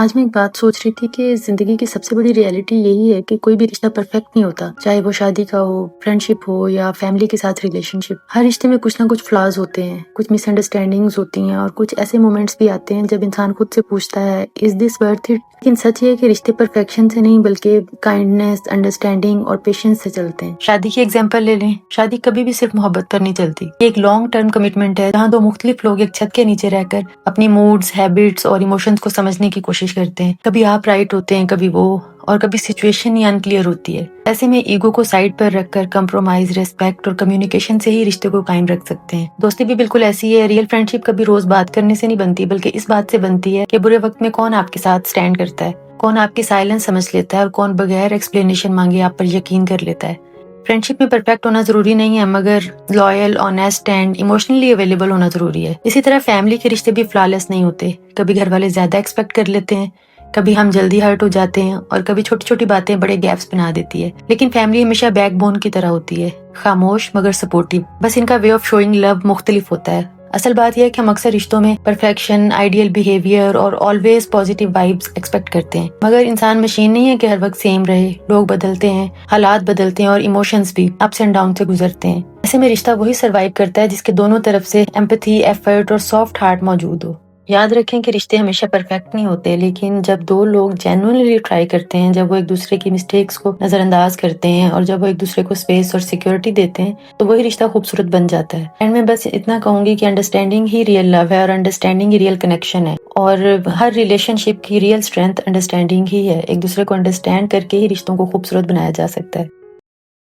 आज मैं एक बात सोच रही थी कि ज़िंदगी की सबसे बड़ी रियलिटी यही है कि कोई भी रिश्ता परफेक्ट नहीं होता। चाहे वो शादी का हो, फ्रेंडशिप हो या फैमिली के साथ रिलेशनशिप। हर रिश्ते में कुछ ना कुछ फ्लॉज़ होते हैं, कुछ मिसअंडरस्टैंडिंग्स होती हैं और कुछ ऐसे मोमेंट्स भी आते हैं जब इंसान खुद से पूछता है, इज़ दिस वर्थ इट? लेकिन सच ये है कि रिश्ते परफेक्शन से नहीं बल्कि काइंडनेस, अंडरस्टैंडिंग और पेशेंस से चलते हैं। शादी की एग्जाम्पल ले लें। शादी कभी भी सिर्फ मोहब्बत पर नहीं चलती। ये एक लॉन्ग टर्म कमिटमेंट है जहाँ दो मुख्तलिफ लोग एक छत के नीचे रहकर अपनी मूड्स, हैबिट्स और इमोशंस को समझने की कोशिश करते हैं। कभी आप राइट होते हैं, कभी वो, और कभी सिचुएशन ही अनक्लियर होती है। ऐसे में ईगो को साइड पर रखकर कंप्रोमाइज, रिस्पेक्ट और कम्युनिकेशन से ही रिश्ते को कायम रख सकते हैं। दोस्ती भी बिल्कुल ऐसी है। रियल फ्रेंडशिप कभी रोज बात करने से नहीं बनती, बल्कि इस बात से बनती है कि बुरे वक्त में कौन आपके साथ स्टैंड करता है, कौन आपकी साइलेंस समझ लेता है और कौन बगैर एक्सप्लेनेशन मांगे आप पर यकीन कर लेता है। फ्रेंडशिप में परफेक्ट होना जरूरी नहीं है, मगर loyal, honest and emotionally available होना जरूरी है। इसी तरह फैमिली के रिश्ते भी फ्लॉलेस नहीं होते। कभी घर वाले ज्यादा एक्सपेक्ट कर लेते हैं, कभी हम जल्दी हर्ट हो जाते हैं और कभी छोटी छोटी बातें बड़े गैप्स बना देती है। लेकिन फैमिली हमेशा बैकबोन की तरह होती है, खामोश मगर सपोर्टिव। बस इनका वे ऑफ शोइंग लव मुख्तलिफ होता है। असल बात यह है कि हम अक्सर रिश्तों में परफेक्शन, आइडियल बिहेवियर और ऑलवेज पॉजिटिव वाइब्स एक्सपेक्ट करते हैं। मगर इंसान मशीन नहीं है कि हर वक्त सेम रहे। लोग बदलते हैं, हालात बदलते हैं और इमोशंस भी अप्स एंड डाउन से गुजरते हैं। ऐसे में रिश्ता वही सर्वाइव करता है जिसके दोनों तरफ से एम्पैथी, एफर्ट और सॉफ्ट हार्ट मौजूद हो। याद रखें कि रिश्ते हमेशा परफेक्ट नहीं होते, लेकिन जब दो लोग जेन्युइनली ट्राई करते हैं, जब वो एक दूसरे की मिस्टेक्स को नजरअंदाज करते हैं और जब वो एक दूसरे को स्पेस और सिक्योरिटी देते हैं, तो वही रिश्ता खूबसूरत बन जाता है। एंड मैं बस इतना कहूंगी कि अंडरस्टैंडिंग ही रियल लव है और अंडरस्टैंडिंग ही रियल कनेक्शन है। और हर रिलेशनशिप की रियल स्ट्रेंथ अंडरस्टैंडिंग ही है। एक दूसरे को अंडरस्टैंड करके ही रिश्तों को खूबसूरत बनाया जा सकता है।